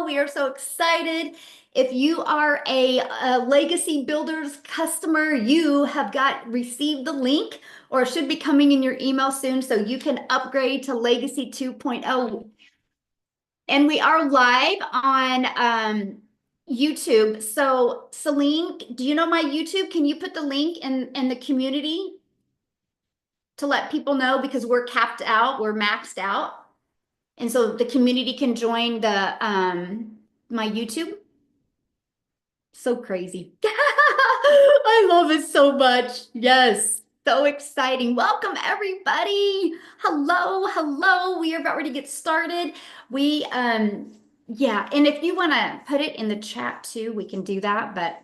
We are so excited. If you are a Legacy Builders customer, you have received the link or it should be coming in your email soon so you can upgrade to Legacy 2.0. And we are live on YouTube. So Celine, do you know my YouTube? Can you put the link in the community to let people know, because we're capped out, we're maxed out. And so the community can join the my YouTube. So crazy. I love it so much. Yes, so exciting. Welcome everybody. Hello, hello. We are about ready to get started. Yeah, and if you want to put it in the chat too, we can do that, but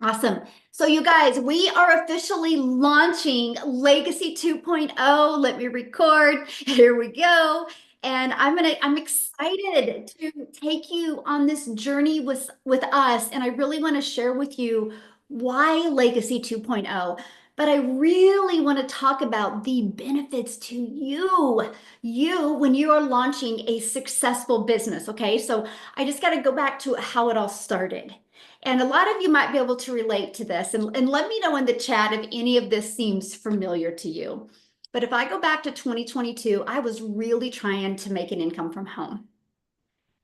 awesome. So you guys, we are officially launching Legacy 2.0. Let me record. Here we go. And I'm excited to take you on this journey with us. And I really want to share with you why Legacy 2.0. But I really want to talk about the benefits to you when you are launching a successful business. Okay, so I just got to go back to how it all started. And a lot of you might be able to relate to this. And let me know in the chat if any of this seems familiar to you. But if I go back to 2022, I was really trying to make an income from home.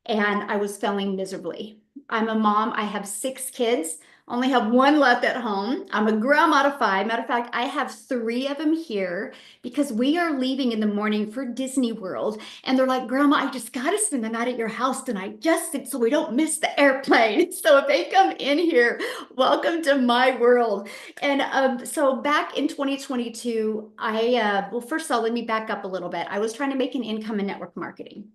And I was failing miserably. I'm a mom. I have 6 kids. Only have 1 left at home. I'm a grandma to 5. Matter of fact, I have 3 of them here because we are leaving in the morning for Disney World. And they're like, Grandma, I just got to spend the night at your house tonight, just so we don't miss the airplane. So if they come in here, welcome to my world. And so back in 2022, well, first of all, let me back up a little bit. I was trying to make an income in network marketing.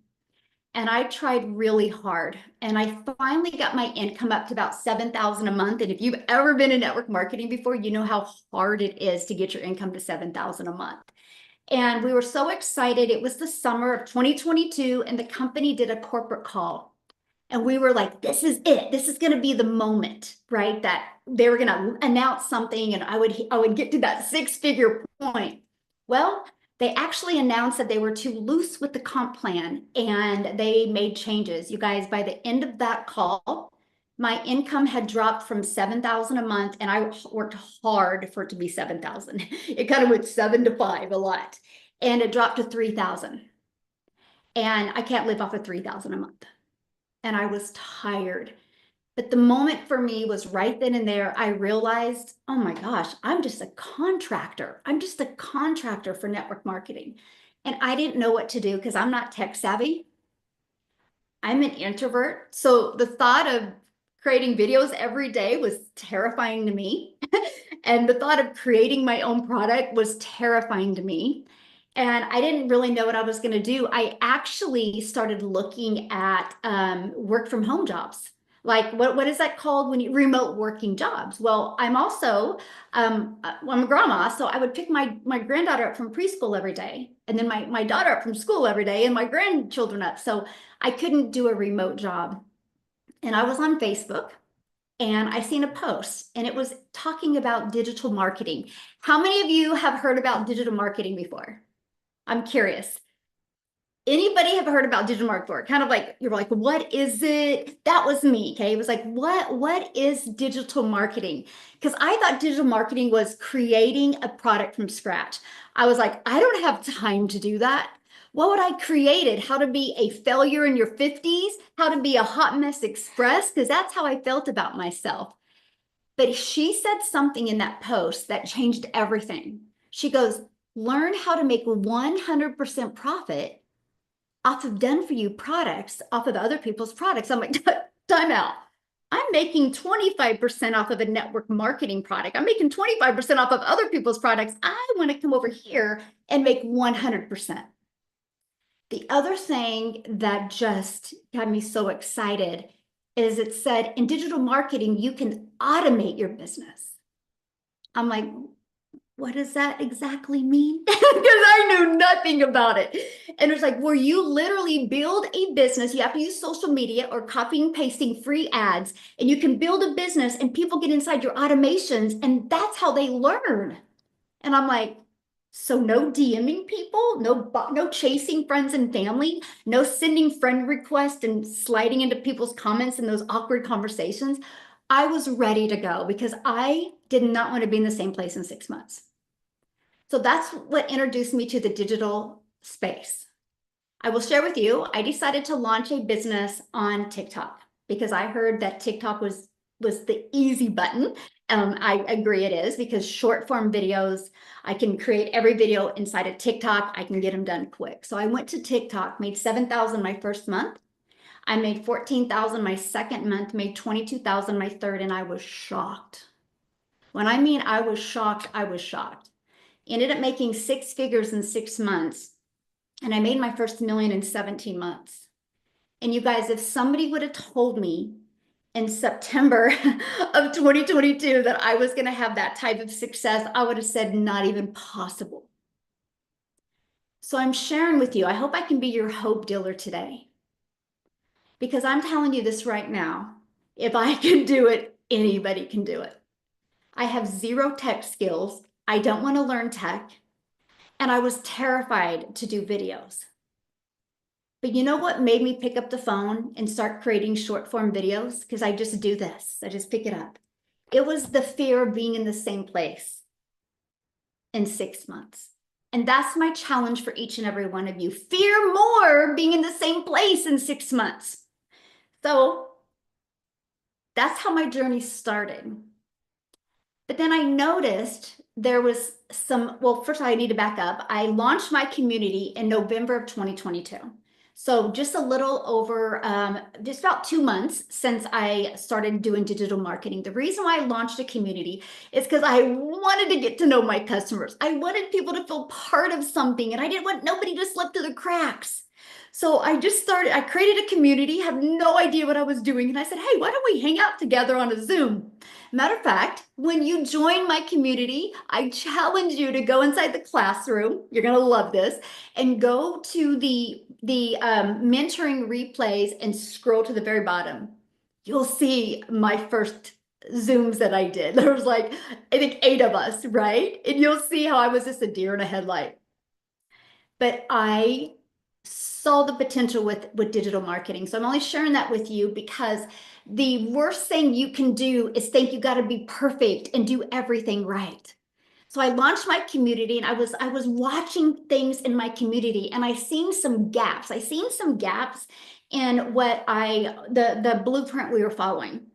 And I tried really hard. And I finally got my income up to about $7,000 a month. And if you've ever been in network marketing before, you know how hard it is to get your income to $7,000 a month. And we were so excited. It was the summer of 2022, and the company did a corporate call. And we were like, this is it. This is going to be the moment, right? That they were going to announce something and I would get to that 6-figure point. Well, they actually announced that they were too loose with the comp plan and they made changes. You guys, by the end of that call, my income had dropped from 7,000 a month, and I worked hard for it to be 7,000. It kind of went 7 to 5 a lot, and it dropped to 3,000. And I can't live off of 3,000 a month. And I was tired. But the moment for me was right then and there. I realized, oh my gosh, I'm just a contractor. I'm just a contractor for network marketing. And I didn't know what to do because I'm not tech savvy. I'm an introvert. So the thought of creating videos every day was terrifying to me. And the thought of creating my own product was terrifying to me. And I didn't really know what I was going to do. I actually started looking at work from home jobs. Like what is that called when you remote working jobs? Well, I'm also I'm a grandma, so I would pick my granddaughter up from preschool every day, and then my daughter up from school every day, and my grandchildren up. So I couldn't do a remote job. And I was on Facebook, and I seen a post, and it was talking about digital marketing. How many of you have heard about digital marketing before? I'm curious. Anybody have heard about digital marketing before? Kind of like, you're like, what is it? That was me, okay? It was like, what is digital marketing? Because I thought digital marketing was creating a product from scratch. I was like, I don't have time to do that. What would I created? How to be a failure in your 50s? How to be a hot mess express? Because that's how I felt about myself. But she said something in that post that changed everything. She goes, learn how to make 100% profit off of done for you products, off of other people's products. I'm like, time out. I'm making 25% off of a network marketing product. I'm making 25% off of other people's products. I want to come over here and make 100%. The other thing that just got me so excited is it said in digital marketing, you can automate your business. I'm like, what does that exactly mean? Because I knew nothing about it. And it's like, where you literally build a business, you have to use social media or copying and pasting free ads, and you can build a business and people get inside your automations, and that's how they learn. And I'm like, So no DMing people, no chasing friends and family, no sending friend requests and sliding into people's comments in those awkward conversations. I was ready to go because I did not want to be in the same place in 6 months. So that's what introduced me to the digital space. I will share with you, I decided to launch a business on TikTok because I heard that TikTok was the easy button. I agree it is, because short form videos, I can create every video inside of TikTok. I can get them done quick. So I went to TikTok, made 7,000 my first month. I made 14,000 my second month, made 22,000 my third, and I was shocked. When I mean I was shocked, I was shocked. Ended up making 6 figures in 6 months. And I made my first million in 17 months. And you guys, if somebody would have told me in September of 2022 that I was going to have that type of success, I would have said not even possible. So I'm sharing with you. I hope I can be your hope dealer today. Because I'm telling you this right now. If I can do it, anybody can do it. I have zero tech skills. I don't want to learn tech. And I was terrified to do videos. But you know what made me pick up the phone and start creating short form videos? Because I just do this. I just pick it up. It was the fear of being in the same place in 6 months. And that's my challenge for each and every one of you. Fear more being in the same place in 6 months. So that's how my journey started. But then I noticed there was well, first I need to back up. I launched my community in November of 2022. So just a little over, just about 2 months since I started doing digital marketing. The reason why I launched a community is because I wanted to get to know my customers. I wanted people to feel part of something, and I didn't want nobody to slip through the cracks. So I created a community, had no idea what I was doing. And I said, hey, why don't we hang out together on a Zoom? Matter of fact, when you join my community, I challenge you to go inside the classroom. You're going to love this, and go to the mentoring replays and scroll to the very bottom. You'll see my first Zooms that I did. There was like, I think 8 of us, right? And you'll see how I was just a deer in a headlight. But I saw the potential with digital marketing. So I'm only sharing that with you because the worst thing you can do is think you got to be perfect and do everything right. So I launched my community, and I was watching things in my community, and I seen some gaps. I seen some gaps in what the blueprint we were following.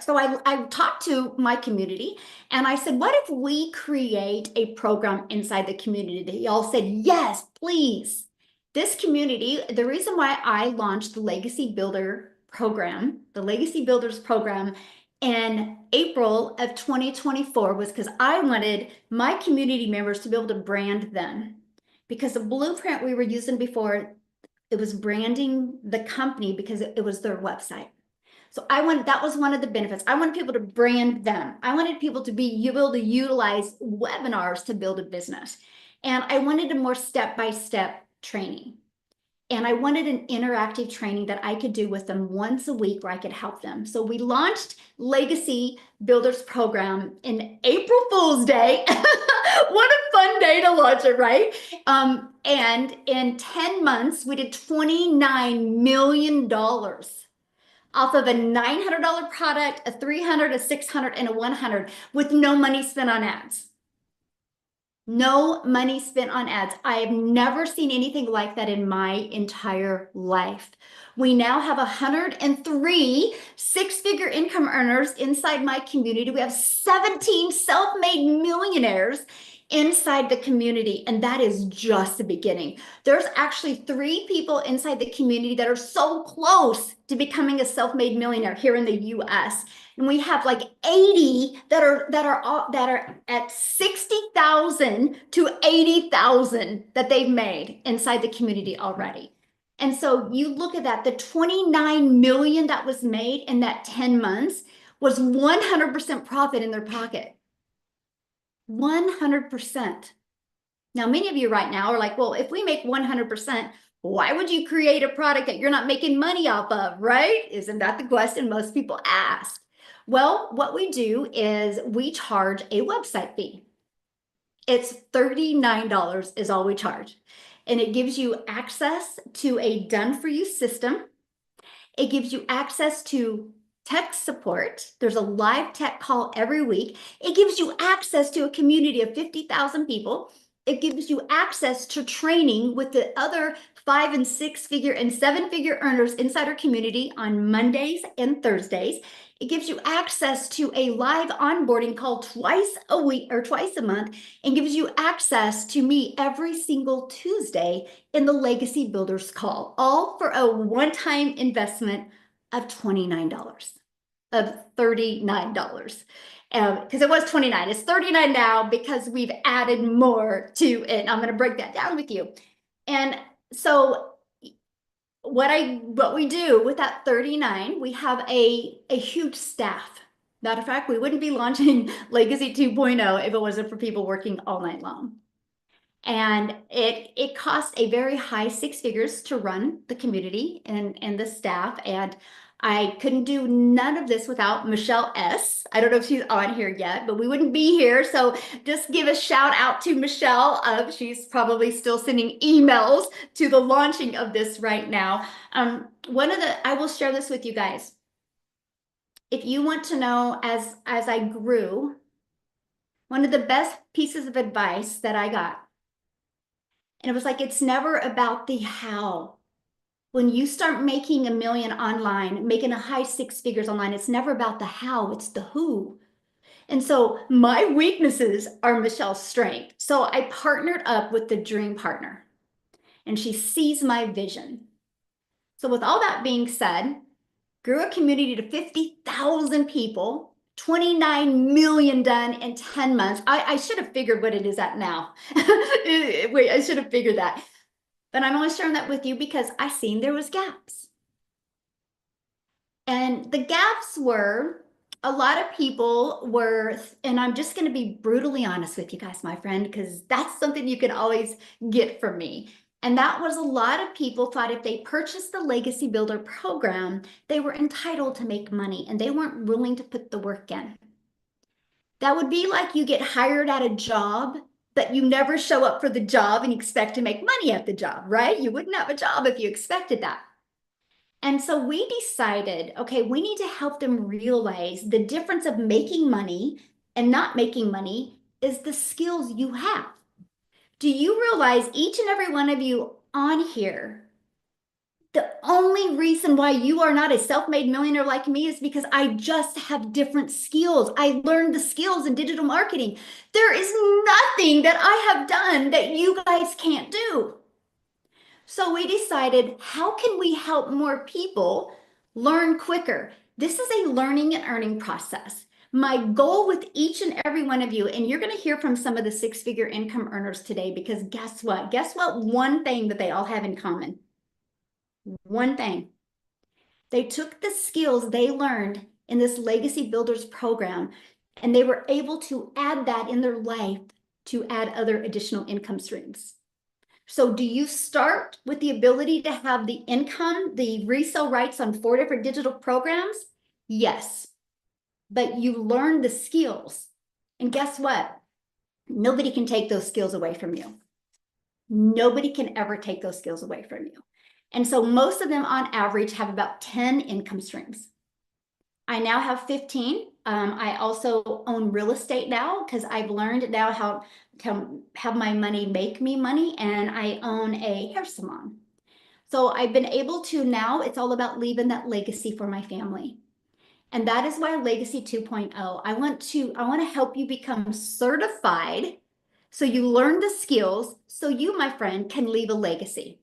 So I talked to my community, and I said, what if we create a program inside the community? They all said, yes, please. This community, the reason why I launched the Legacy Builder program, the Legacy Builders program in April of 2024, was because I wanted my community members to be able to brand them. Because the blueprint we were using before, it was branding the company because it was their website. So that was one of the benefits. I wanted people to brand them. I wanted people to be able to utilize webinars to build a business. And I wanted a more step-by-step training. And I wanted an interactive training that I could do with them once a week where I could help them. So we launched Legacy Builders Program in April Fool's Day. What a fun day to launch it, right? And in 10 months, we did $29 million off of a $900 product, a $300, a $600, and a $100 with no money spent on ads. No money spent on ads. I have never seen anything like that in my entire life. We now have 103 six-figure income earners inside my community. We have 17 self-made millionaires inside the community, and that is just the beginning. There's actually 3 people inside the community that are so close to becoming a self-made millionaire here in the US. And we have like 80 that are at 60,000 to 80,000 that they've made inside the community already. And so you look at that, the 29 million that was made in that 10 months was 100% profit in their pocket. 100%. Now, many of you right now are like, well, if we make 100%, why would you create a product that you're not making money off of, right? Isn't that the question most people ask? Well, what we do is we charge a website fee. It's $39 is all we charge. And it gives you access to a done-for-you system. It gives you access to tech support. There's a live tech call every week. It gives you access to a community of 50,000 people. It gives you access to training with the other 5 and 6 figure and 7 figure earners inside our community on Mondays and Thursdays. It gives you access to a live onboarding call twice a week or twice a month, and gives you access to me every single Tuesday in the Legacy Builders call, all for a one-time investment of $29, of $39. Because it was 29, it's 39 now because we've added more to it. I'm going to break that down with you. And so what we do with that 39, we have a huge staff. Matter of fact, we wouldn't be launching Legacy 2.0 if it wasn't for people working all night long. And it costs a very high 6 figures to run the community and the staff. And I couldn't do none of this without Michelle S. I don't know if she's on here yet, but we wouldn't be here. So just give a shout out to Michelle. She's probably still sending emails to the launching of this right now. I will share this with you guys. If you want to know, as I grew, one of the best pieces of advice that I got, and it was like, it's never about the how. When you start making $1 million online, making a high 6 figures online, it's never about the how, it's the who. And so my weaknesses are Michelle's strength. So I partnered up with the dream partner, and she sees my vision. So with all that being said, grew a community to 50,000 people, 29 million done in 10 months. I should have figured what it is at now. Wait, I should have figured that. But I'm only sharing that with you because I seen there was gaps. And the gaps were, a lot of people were, and I'm just going to be brutally honest with you guys, my friend, because that's something you can always get from me. And that was, a lot of people thought if they purchased the Legacy Builder program, they were entitled to make money, and they weren't willing to put the work in. That would be like you get hired at a job, but you never show up for the job and you expect to make money at the job, right? You wouldn't have a job if you expected that. And so we decided, okay, we need to help them realize the difference of making money and not making money is the skills you have. Do you realize each and every one of you on here, the only reason why you are not a self-made millionaire like me is because I just have different skills. I learned the skills in digital marketing. There is nothing that I have done that you guys can't do. So we decided, how can we help more people learn quicker? This is a learning and earning process. My goal with each and every one of you, and you're going to hear from some of the 6-figure income earners today, because guess what? Guess what? One thing that they all have in common. One thing. They took the skills they learned in this Legacy Builders program, and they were able to add that in their life to add other additional income streams. So do you start with the ability to have the income, the resale rights on 4 different digital programs? Yes. But you learn the skills. And guess what? Nobody can take those skills away from you. Nobody can ever take those skills away from you. And so most of them on average have about 10 income streams. I now have 15. I also own real estate now because I've learned now how to have my money make me money, and I own a hair salon. So I've been able to, now it's all about leaving that legacy for my family. And that is why Legacy 2.0, I want to help you become certified so you learn the skills so you, my friend, can leave a legacy.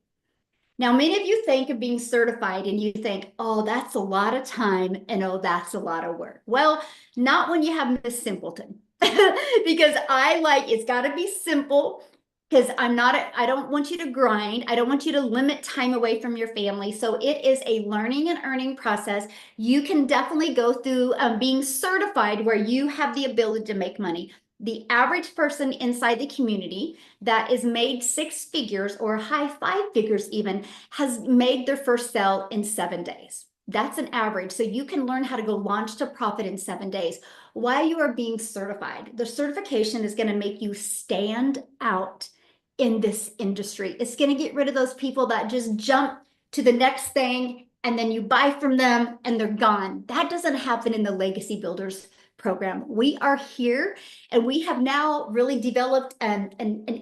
Now, many of you think of being certified and you think, oh, that's a lot of time and oh, that's a lot of work. Well, not when you have Miss Simpleton, because it's got to be simple, because I don't want you to grind. I don't want you to limit time away from your family. So it is a learning and earning process. You can definitely go through being certified where you have the ability to make money. The average person inside the community that is made 6 figures or high 5 figures even has made their first sale in 7 days. That's an average. So you can learn how to go launch to profit in 7 days while you are being certified. The certification is going to make you stand out in this industry. It's going to get rid of those people that just jump to the next thing and then you buy from them and they're gone. That doesn't happen in the Legacy Builders program. We are here and we have now really developed an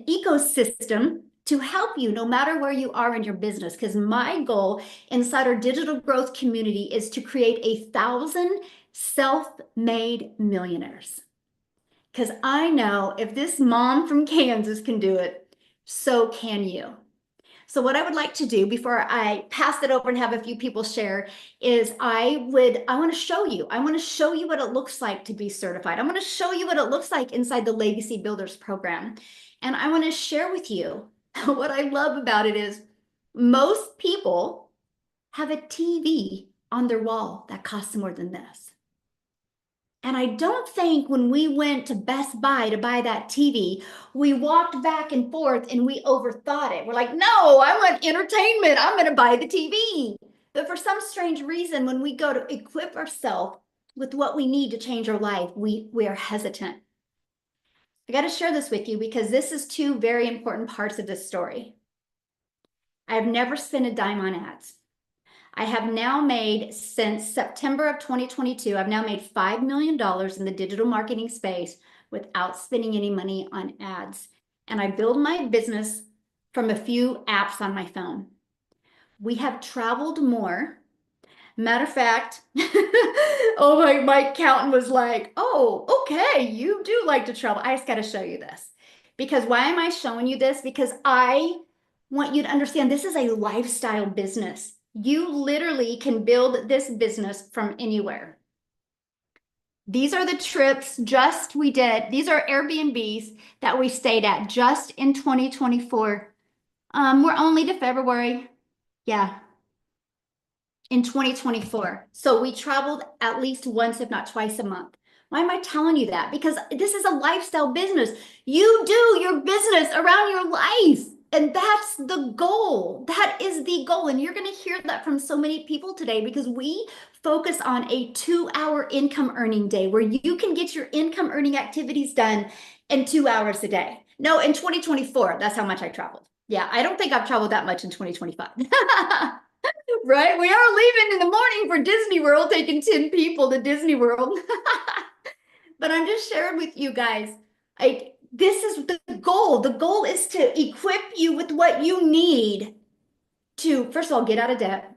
ecosystem to help you no matter where you are in your business. Because my goal inside our digital growth community is to create 1,000 self-made millionaires. Because I know if this mom from Kansas can do it, so can you. So what I would like to do before I pass it over and have a few people share is I want to show you. I want to show you what it looks like to be certified. I'm going to show you what it looks like inside the Legacy Builders program. And I want to share with you what I love about it is most people have a TV on their wall that costs more than this. And I don't think when we went to Best Buy to buy that TV, we walked back and forth and we overthought it. We're like, no, I want entertainment. I'm going to buy the TV. But for some strange reason, when we go to equip ourselves with what we need to change our life, we are hesitant. I got to share this with you because this is two very important parts of this story. I have never spent a dime on ads. I have now made, since September of 2022, I've now made $5 million in the digital marketing space without spending any money on ads. And I build my business from a few apps on my phone. We have traveled more. Matter of fact, oh, my accountant was like, oh, okay, you do like to travel. I just got to show you this. Because why am I showing you this? Because I want you to understand this is a lifestyle business. You literally can build this business from anywhere. These are the trips we did. These are Airbnbs that we stayed at just in 2024. We're only to February. Yeah. In 2024. So we traveled at least once, if not twice a month. Why am I telling you that? Because this is a lifestyle business. You do your business around your life. And that's the goal. That is the goal. And you're going to hear that from so many people today because we focus on a 2-hour income earning day where you can get your income earning activities done in 2 hours a day. No, in 2024, that's how much I traveled. Yeah, I don't think I've traveled that much in 2025. Right? We are leaving in the morning for Disney World, taking 10 people to Disney World. But I'm just sharing with you guys, this is the goal. The goal is to equip you with what you need to, first of all, get out of debt.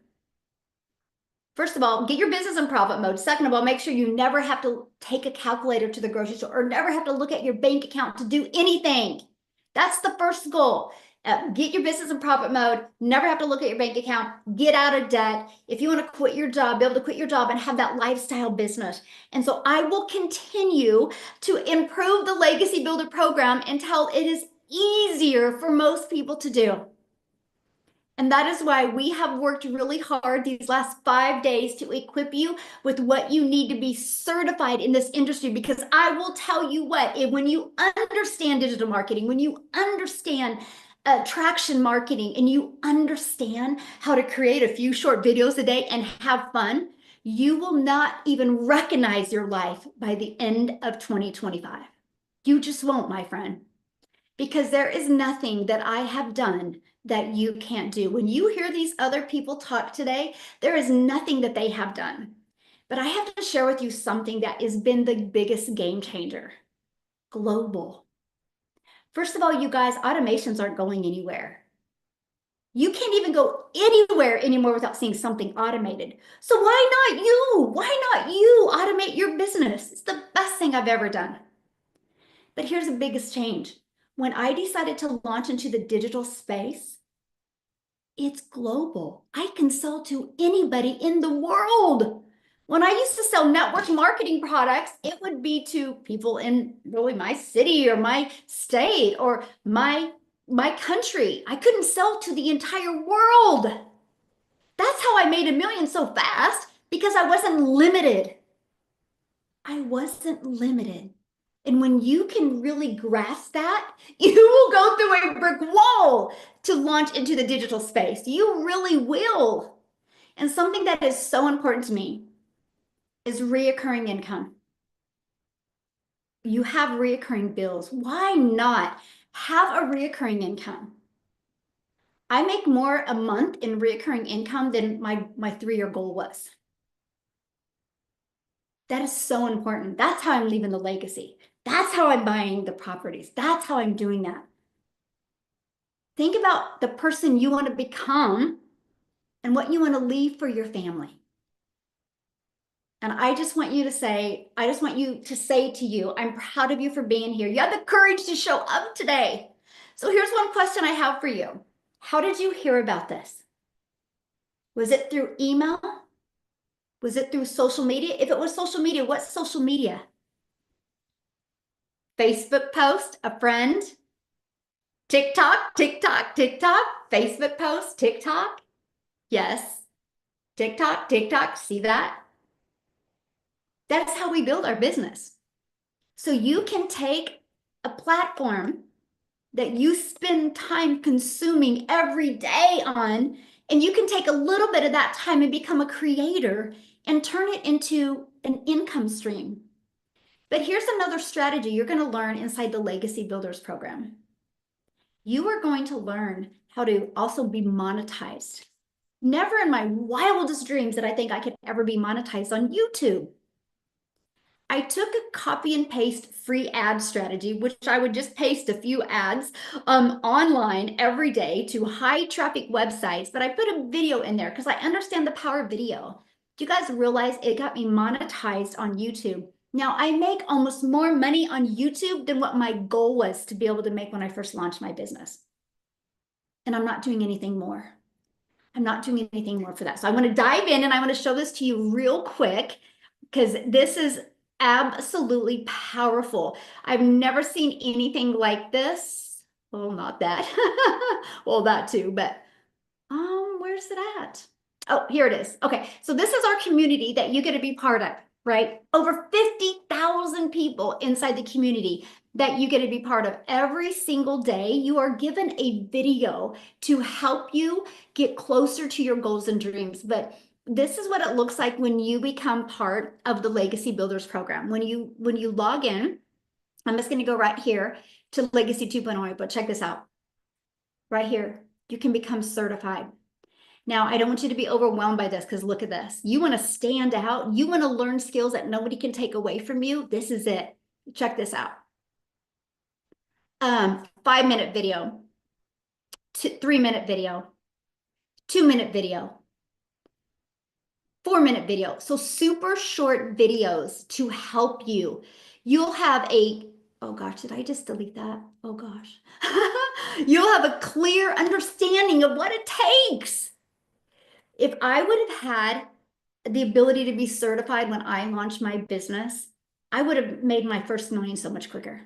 First of all, get your business in profit mode. Second of all, make sure you never have to take a calculator to the grocery store or never have to look at your bank account to do anything. That's the first goal. Get your business in profit mode, never have to look at your bank account, get out of debt. If you want to quit your job, be able to quit your job and have that lifestyle business. And so I will continue to improve the Legacy Builder program until it is easier for most people to do. And that is why we have worked really hard these last 5 days to equip you with what you need to be certified in this industry. Because I will tell you what, when you understand digital marketing, when you understand traction marketing, and you understand how to create a few short videos a day and have fun, you will not even recognize your life by the end of 2025. You just won't, my friend, because there is nothing that I have done that you can't do. When you hear these other people talk today, there is nothing that they have done. But I have to share with you something that has been the biggest game changer. Global. First of all, you guys, automations aren't going anywhere. You can't even go anywhere anymore without seeing something automated. So why not you? Why not you automate your business? It's the best thing I've ever done. But here's the biggest change. When I decided to launch into the digital space, it's global. I can sell to anybody in the world. When I used to sell network marketing products, it would be to people in really my city or my state or my country. I couldn't sell to the entire world. That's how I made $1 million so fast, because I wasn't limited. I wasn't limited. And when you can really grasp that, you will go through a brick wall to launch into the digital space. You really will. And something that is so important to me is reoccurring income. You have reoccurring bills. Why not have a reoccurring income? I make more a month in reoccurring income than my 3-year goal was. That is so important. That's how I'm leaving the legacy. That's how I'm buying the properties. That's how I'm doing that. Think about the person you want to become and what you want to leave for your family. And I just want you to say to you, I'm proud of you for being here. You had the courage to show up today. So here's one question I have for you. How did you hear about this? Was it through email? Was it through social media? If it was social media, what's social media? Facebook post, a friend? TikTok, Facebook post, TikTok? Yes. TikTok, see that? That's how we build our business. So you can take a platform that you spend time consuming every day on, and you can take a little bit of that time and become a creator and turn it into an income stream. But here's another strategy you're going to learn inside the Legacy Builders program. You are going to learn how to also be monetized. Never in my wildest dreams did I think I could ever be monetized on YouTube. I took a copy and paste free ad strategy, which I would just paste a few ads online every day to high traffic websites, but I put a video in there because I understand the power of video. Do you guys realize it got me monetized on YouTube? Now I make almost more money on YouTube than what my goal was to be able to make when I first launched my business. And I'm not doing anything more. I'm not doing anything more for that. So I want to dive in and I want to show this to you real quick because this is absolutely powerful. I've never seen anything like this. Well, not that. Well, that too, but where's it at? Oh, here it is. Okay, so this is our community that you get to be part of, right? Over 50,000 people inside the community that you get to be part of. Every single day, you are given a video to help you get closer to your goals and dreams. But this is what it looks like when you become part of the Legacy Builders program. When you log in, I'm just going to go right here to Legacy 2.0, but check this out. Right here, you can become certified. Now, I don't want you to be overwhelmed by this because look at this. You want to stand out. You want to learn skills that nobody can take away from you. This is it. Check this out. 5-minute video, 3-minute video, 2-minute video, 4-minute video. So super short videos to help you. You'll have oh gosh, did I just delete that? Oh gosh. You'll have a clear understanding of what it takes. If I would have had the ability to be certified when I launched my business, I would have made my first million so much quicker.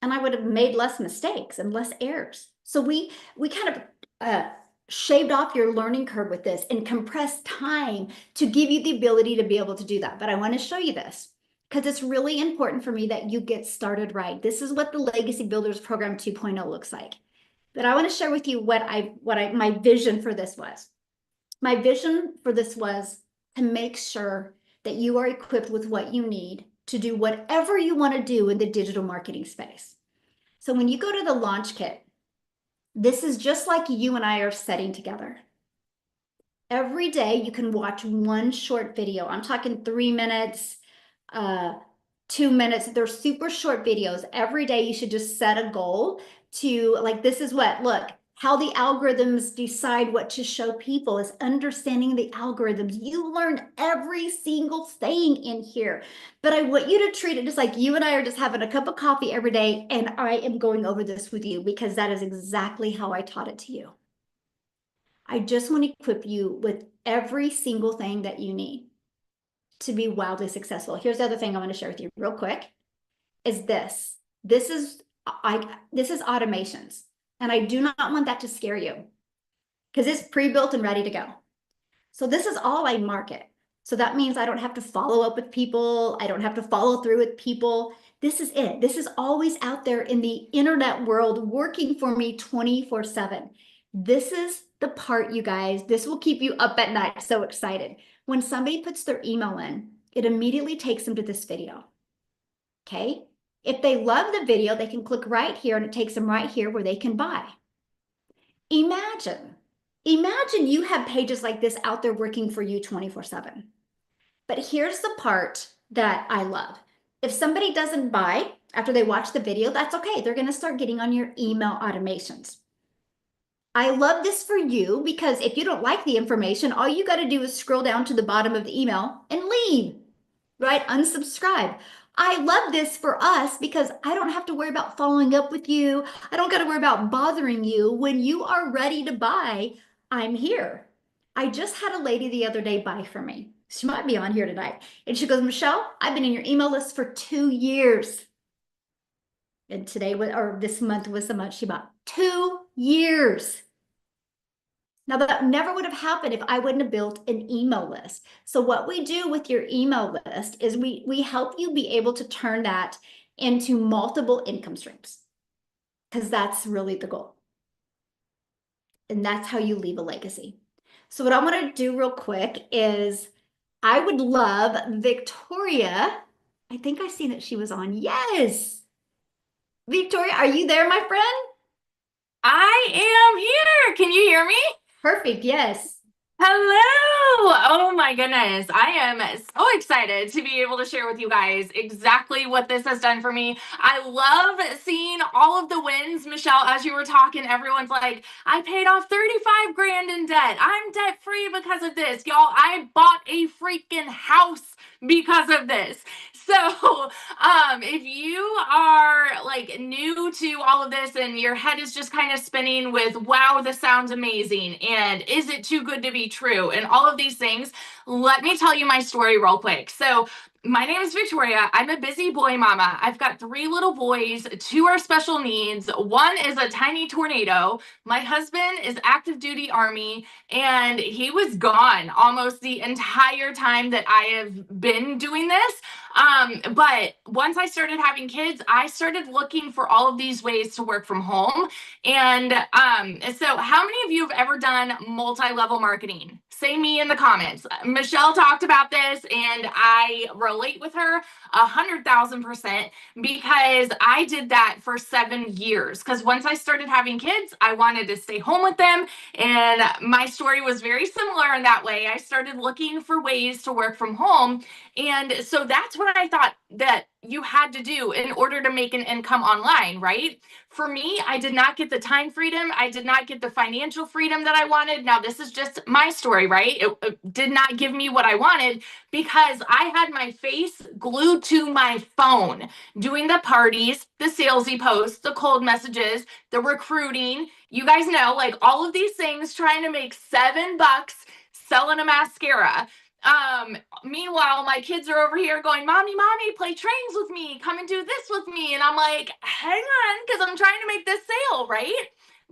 And I would have made less mistakes and less errors. So we kind of shaved off your learning curve with this and compressed time to give you the ability to be able to do that. But I want to show you this because it's really important for me that you get started right. This is what the Legacy Builders Program 2.0 looks like. But I want to share with you my vision for this was. My vision for this was to make sure that you are equipped with what you need to do whatever you want to do in the digital marketing space. So when you go to the launch kit, this is just like you and I are setting together. Every day you can watch one short video. I'm talking 3 minutes, 2 minutes. They're super short videos. Every day you should just set a goal to this is look, how the algorithms decide what to show people is understanding the algorithms. You learn every single thing in here, but I want you to treat it just like you and I are just having a cup of coffee every day, and I am going over this with you because that is exactly how I taught it to you. I just want to equip you with every single thing that you need to be wildly successful. Here's the other thing I want to share with you real quick is this. This is automations. And I do not want that to scare you because it's pre-built and ready to go. So this is all I market. So that means I don't have to follow up with people. I don't have to follow through with people. This is it. This is always out there in the internet world working for me 24/7. This is the part, you guys, this will keep you up at night, so excited. When somebody puts their email in, it immediately takes them to this video. Okay? If they love the video, they can click right here and it takes them right here where they can buy. Imagine you have pages like this out there working for you 24/7. But here's the part that I love. If somebody doesn't buy after they watch the video, that's okay. They're going to start getting on your email automations. I love this for you because if you don't like the information, all you got to do is scroll down to the bottom of the email and leave, right? Unsubscribe. I love this for us because I don't have to worry about following up with you. I don't got to worry about bothering you. When you are ready to buy, I'm here. I just had a lady the other day buy from me. She might be on here tonight. And she goes, Michelle, I've been in your email list for 2 years. And today, or this month was the month she bought. 2 years. Now, that never would have happened if I wouldn't have built an email list. So what we do with your email list is we help you be able to turn that into multiple income streams, because that's really the goal. And that's how you leave a legacy. So what I want to do real quick is I would love Victoria. I think I seen that she was on. Yes. Victoria, are you there, my friend? I am here. Can you hear me? Perfect. Yes. Hello. Oh my goodness. I am so excited to be able to share with you guys exactly what this has done for me. I love seeing all of the wins. Michelle, as you were talking, everyone's like, I paid off 35 grand in debt. I'm debt free because of this. Y'all, I bought a freaking house because of this. So, if you are like new to all of this and your head is just kind of spinning with, wow, this sounds amazing, and is it too good to be true, and all of these things, let me tell you my story real quick. So, my name is Victoria. I'm a busy boy mama. I've got 3 little boys. 2 are special needs. 1 is a tiny tornado. My husband is active duty Army, and he was gone almost the entire time that I have been doing this. But once I started having kids, I started looking for all of these ways to work from home. And so how many of you have ever done multi-level marketing? Say me in the comments. Michelle talked about this and I relate with her 100,000% because I did that for 7 years. Because once I started having kids, I wanted to stay home with them. And my story was very similar in that way. I started looking for ways to work from home. And so that's what I thought that you had to do in order to make an income online, right? For me, I did not get the time freedom. I did not get the financial freedom that I wanted. Now, this is just my story, right? It did not give me what I wanted because I had my face glued to my phone, doing the parties, the salesy posts, the cold messages, the recruiting. You guys know, like all of these things, trying to make $7 selling a mascara. Meanwhile, my kids are over here going, mommy, play trains with me. Come and do this with me. And I'm like, hang on, because I'm trying to make this sale, right?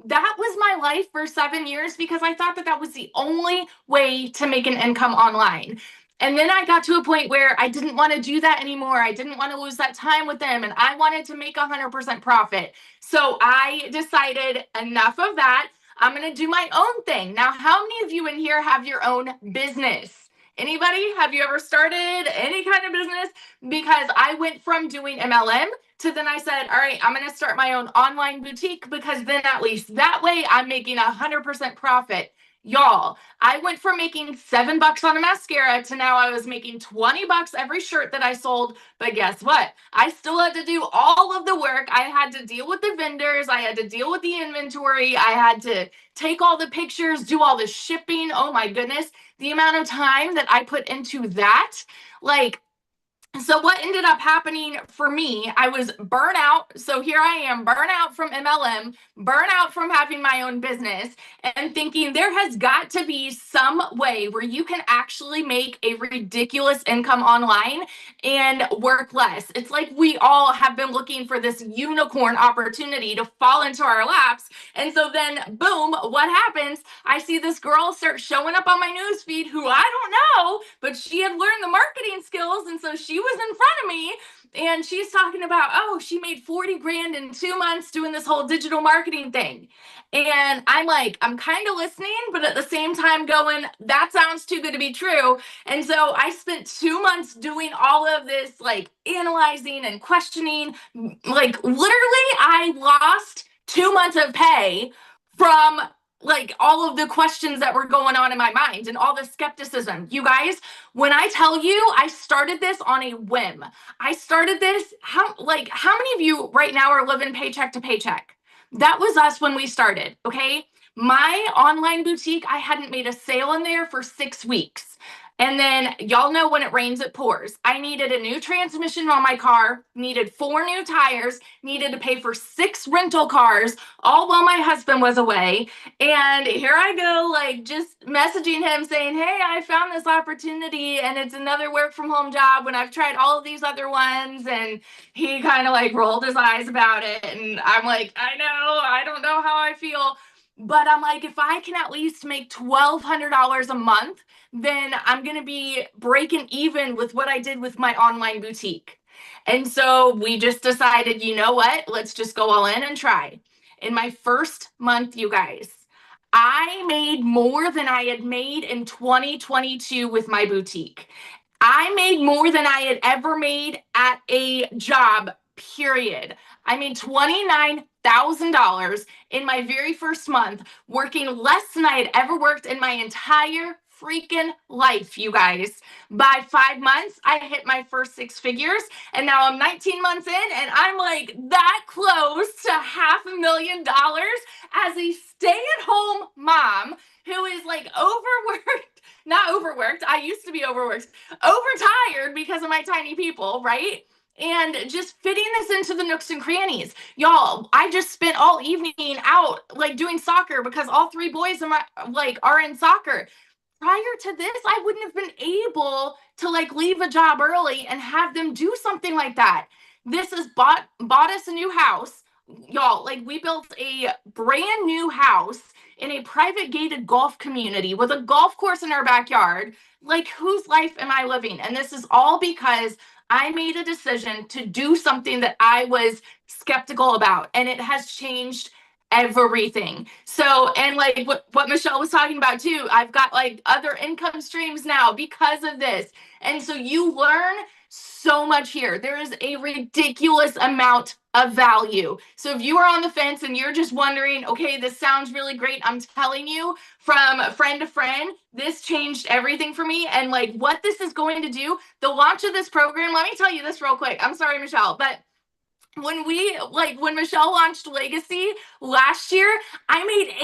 That was my life for 7 years because I thought that that was the only way to make an income online. And then I got to a point where I didn't want to do that anymore. I didn't want to lose that time with them. And I wanted to make 100% profit. So I decided enough of that. I'm going to do my own thing. Now, how many of you in here have your own business? Anybody? Have you ever started any kind of business? Because I went from doing MLM to then I said, all right, I'm going to start my own online boutique because then at least that way I'm making 100% profit. Y'all, I went from making $7 on a mascara to now I was making $20 every shirt that I sold. But guess what? I still had to do all of the work. I had to deal with the vendors. I had to deal with the inventory. I had to take all the pictures, do all the shipping. Oh my goodness. The amount of time that I put into that, like, so what ended up happening for me, I was burnout. So here I am, burnout from MLM, burnout from having my own business, and thinking there has got to be some way where you can actually make a ridiculous income online and work less. It's like we all have been looking for this unicorn opportunity to fall into our laps. And so then, boom, what happens? I see this girl start showing up on my newsfeed who I don't know, but she had learned the marketing skills. And so she was in front of me and she's talking about, oh, she made 40 grand in 2 months doing this whole digital marketing thing. And I'm like, I'm kind of listening, but at the same time going, that sounds too good to be true. And so I spent 2 months doing all of this, like analyzing and questioning. Like literally, I lost 2 months of pay from like all of the questions that were going on in my mind and all the skepticism. You guys, when I tell you I started this on a whim, I started this, how many of you right now are living paycheck to paycheck? That was us when we started, okay? My online boutique, I hadn't made a sale in there for 6 weeks. And then y'all know when it rains, it pours. I needed a new transmission on my car, needed 4 new tires, needed to pay for 6 rental cars, all while my husband was away. And here I go, like just messaging him saying, hey, I found this opportunity and it's another work from home job when I've tried all of these other ones. And he kind of like rolled his eyes about it. And I'm like, I know, I don't know how I feel. But I'm like, if I can at least make $1,200 a month, then I'm going to be breaking even with what I did with my online boutique. And so we just decided, you know what? Let's just go all in and try. In my first month, you guys, I made more than I had made in 2022 with my boutique. I made more than I had ever made at a job, period. I made $29,000 in my very first month, working less than I had ever worked in my entire freaking life, you guys. By 5 months, I hit my first 6 figures, and now I'm 19 months in, and I'm like that close to $500,000 as a stay-at-home mom who is like overworked, not overworked. I used to be overworked, overtired because of my tiny people, right? And just fitting this into the nooks and crannies. Y'all, I just spent all evening out like doing soccer because all 3 boys in my like are in soccer. Prior to this, I wouldn't have been able to like leave a job early and have them do something like that. This has bought us a new house. Y'all, like we built a brand new house in a private gated golf community with a golf course in our backyard. Like whose life am I living? And this is all because I made a decision to do something that I was skeptical about, and it has changed everything. So, and like what Michelle was talking about too, I've got like other income streams now because of this. And so you learn so much here. There is a ridiculous amount of value. So if you are on the fence and you're just wondering, okay, this sounds really great, I'm telling you from friend to friend, this changed everything for me. And like what this is going to do, the launch of this program, let me tell you this real quick. I'm sorry, Michelle, but when Michelle launched Legacy last year, I made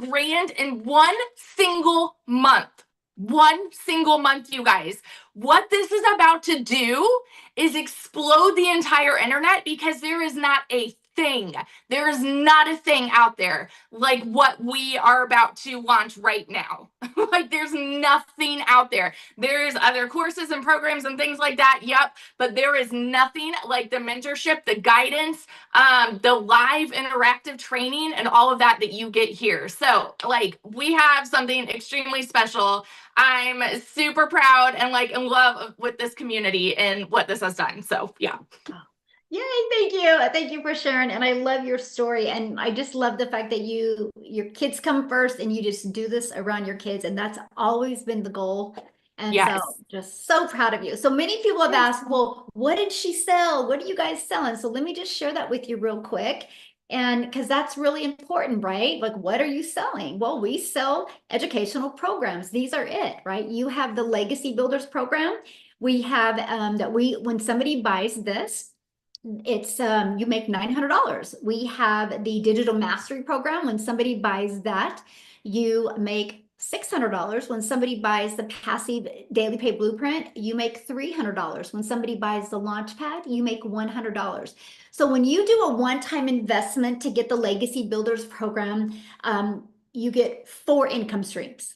89 grand in one single month. One single month, you guys. What this is about to do is explode the entire internet because there is not a thing. There is not a thing out there like what we are about to launch right now. Like there's nothing out there. There's other courses and programs and things like that. Yep. But there is nothing like the mentorship, the guidance, the live interactive training and all of that that you get here. So like we have something extremely special. I'm super proud and like in love with this community and what this has done. So yeah. Yay, thank you. Thank you for sharing. And I love your story. And I just love the fact that your kids come first and you just do this around your kids. And that's always been the goal. And Yes. so just so proud of you. So many people have asked, well, what did she sell? What are you guys selling? So let me just share that with you real quick. And because that's really important, right? Like, what are you selling? Well, we sell educational programs. These are it, right? You have the Legacy Builders program. We have when somebody buys this, it's you make $900. We have the Digital Mastery program. When somebody buys that, you make $600. When somebody buys the Passive Daily Pay Blueprint, you make $300. When somebody buys the Launchpad, you make $100. So when you do a one-time investment to get the Legacy Builders program, you get 4 income streams.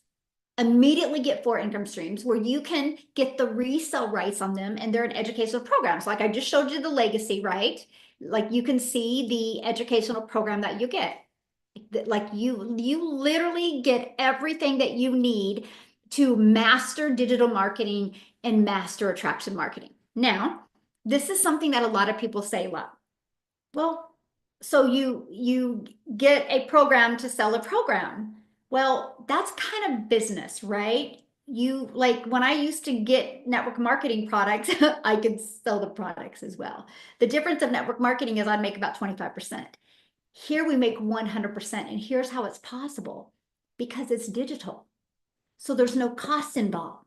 Immediately get 4 income streams where you can get the resale rights on them, and they're in educational programs. Like I just showed you the Legacy, right? Like you can see the educational program that you get. Like you literally get everything that you need to master digital marketing and master attraction marketing. Now, this is something that a lot of people say, well, so you get a program to sell a program. Well, that's kind of business, right? You like when I used to get network marketing products, I could sell the products as well. The difference of network marketing is I'd make about 25%. Here we make 100%, and here's how it's possible because it's digital. So there's no costs involved.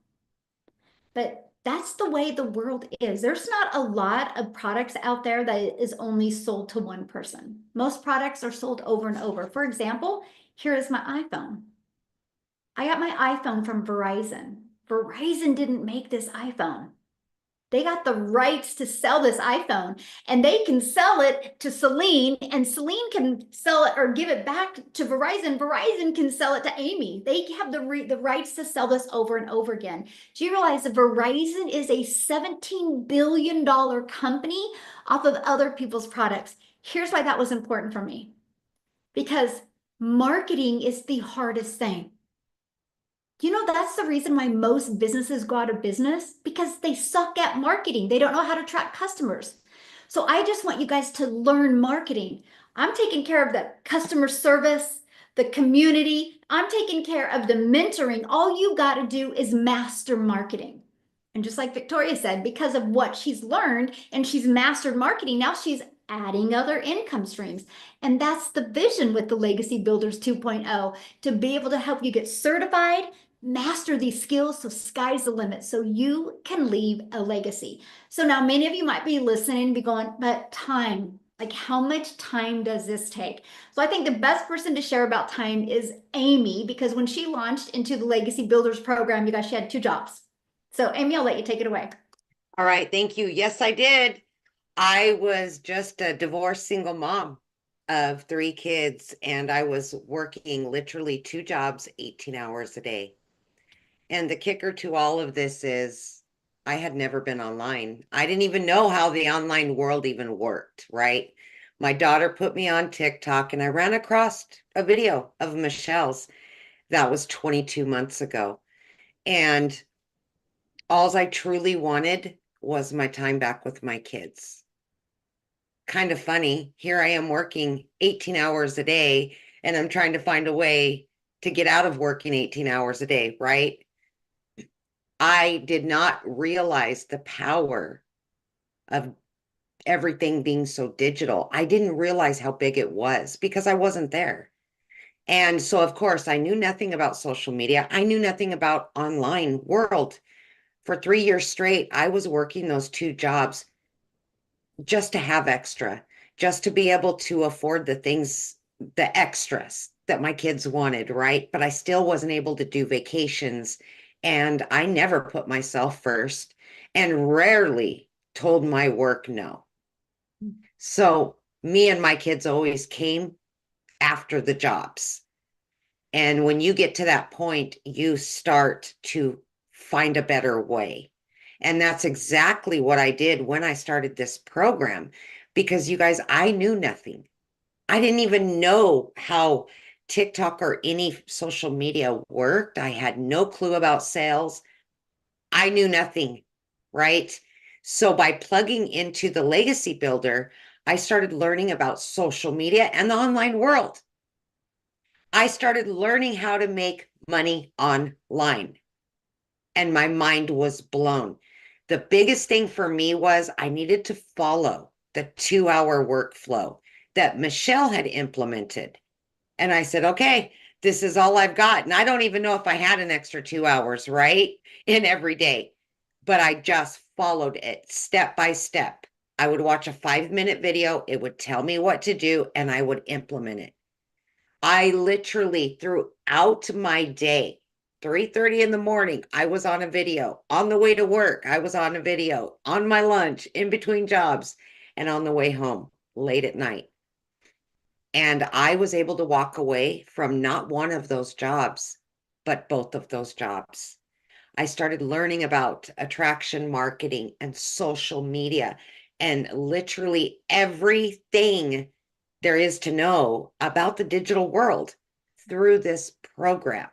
But that's the way the world is. There's not a lot of products out there that is only sold to one person. Most products are sold over and over. For example, here is my iPhone. I got my iPhone from Verizon. Verizon didn't make this iPhone. They got the rights to sell this iPhone, and they can sell it to Celine, and Celine can sell it or give it back to Verizon. Verizon can sell it to Amy. They have the rights to sell this over and over again. Do you realize that Verizon is a $17 billion company off of other people's products? Here's why that was important for me. Because marketing is the hardest thing. You know, that's the reason why most businesses go out of business because they suck at marketing. They don't know how to attract customers. So I just want you guys to learn marketing. I'm taking care of the customer service, the community. I'm taking care of the mentoring. All you got to do is master marketing. And just like Victoria said, because of what she's learned and she's mastered marketing, now she's adding other income streams. And that's the vision with the Legacy Builders 2.0, to be able to help you get certified, master these skills so sky's the limit so you can leave a legacy. So now many of you might be listening and be going, but time, like how much time does this take? So I think the best person to share about time is Amy, because when she launched into the Legacy Builders program, you guys, she had 2 jobs. So Amy, I'll let you take it away. All right, thank you. Yes, I did. I was just a divorced single mom of 3 kids, and I was working literally 2 jobs, 18 hours a day. And the kicker to all of this is I had never been online. I didn't even know how the online world even worked, right? My daughter put me on TikTok, and I ran across a video of Michelle's. That was 22 months ago. And all I truly wanted was my time back with my kids. Kind of funny. Here I am working 18 hours a day, and I'm trying to find a way to get out of working 18 hours a day, right? I did not realize the power of everything being so digital. I didn't realize how big it was because I wasn't there. And so, of course, I knew nothing about social media. I knew nothing about online world. For 3 years straight, I was working those 2 jobs just to have extra, just to be able to afford the things, the extras that my kids wanted, right? But I still wasn't able to do vacations. And I never put myself first and rarely told my work no. So me and my kids always came after the jobs. And when you get to that point, you start to find a better way. And that's exactly what I did when I started this program, because you guys, I knew nothing. I didn't even know how TikTok or any social media worked. I had no clue about sales. I knew nothing, right? So by plugging into the Legacy Builder, I started learning about social media and the online world. I started learning how to make money online, and my mind was blown. The biggest thing for me was I needed to follow the 2-hour workflow that Michelle had implemented. And I said, okay, this is all I've got. And I don't even know if I had an extra 2 hours, right? In every day. But I just followed it step by step. I would watch a 5-minute video. It would tell me what to do, and I would implement it. I literally throughout my day, 3:30 in the morning, I was on a video. On the way to work, I was on a video. On my lunch, in between jobs, and on the way home late at night. And I was able to walk away from not one of those jobs, but both of those jobs. I started learning about attraction marketing and social media and literally everything there is to know about the digital world through this program.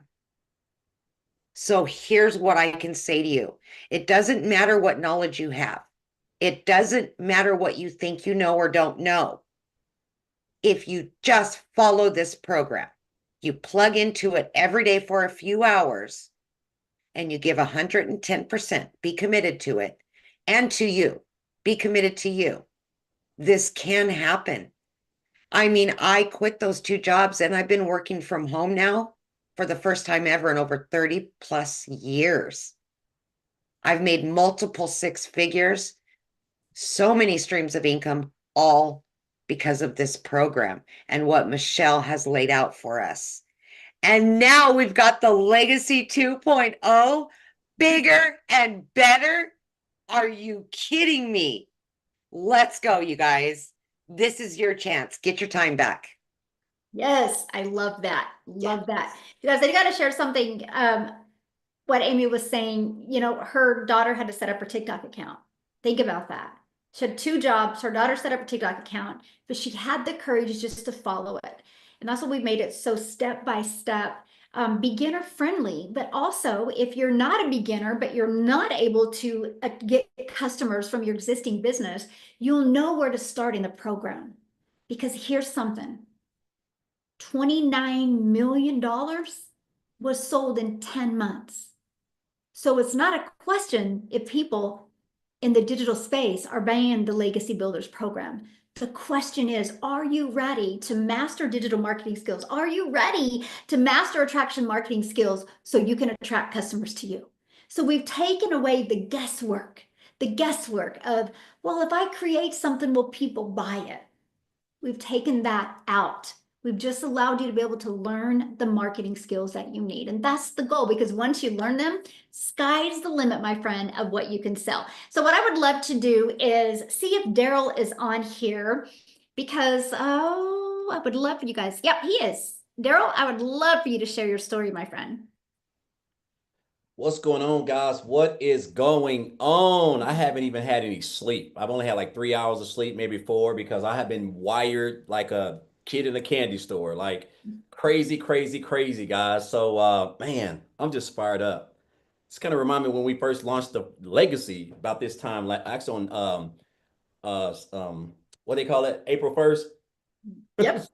So here's what I can say to you. It doesn't matter what knowledge you have. It doesn't matter what you think you know or don't know. If you just follow this program, you plug into it every day for a few hours and you give 110%, be committed to it and to you, be committed to you. This can happen. I mean, I quit those two jobs and I've been working from home now for the first time ever in over 30 plus years. I've made multiple six figures, so many streams of income, all because of this program and what Michelle has laid out for us. And now we've got the Legacy 2.0, bigger and better. Are you kidding me? Let's go, you guys. This is your chance. Get your time back. Yes, I love that. Love that. You guys, I got to share something. What Amy was saying, you know, her daughter had to set up her TikTok account. Think about that. She had two jobs. Her daughter set up her TikTok account, but she had the courage just to follow it. And that's what we made it so step by step, beginner friendly. But also, if you're not a beginner, but you're not able to get customers from your existing business, you'll know where to start in the program. Because here's something. $29 million was sold in 10 months. So it's not a question if people in the digital space are buying the Legacy Builders program. The question is, are you ready to master digital marketing skills? Are you ready to master attraction marketing skills so you can attract customers to you? So we've taken away the guesswork of, well, if I create something, will people buy it? We've taken that out. We've just allowed you to be able to learn the marketing skills that you need. And that's the goal, because once you learn them, sky's the limit, my friend, of what you can sell. So what I would love to do is see if Daryl is on here, because, oh, I would love for you guys. Yep, he is. Daryl, I would love for you to share your story, my friend. What's going on, guys? What is going on? I haven't even had any sleep. I've only had like 3 hours of sleep, maybe four, because I have been wired like a kid in a candy store, like crazy, crazy, crazy, guys. So, man, I'm just fired up. It's kind of remind me when we first launched the Legacy about this time, like actually on what they call it, April 1st. Yep.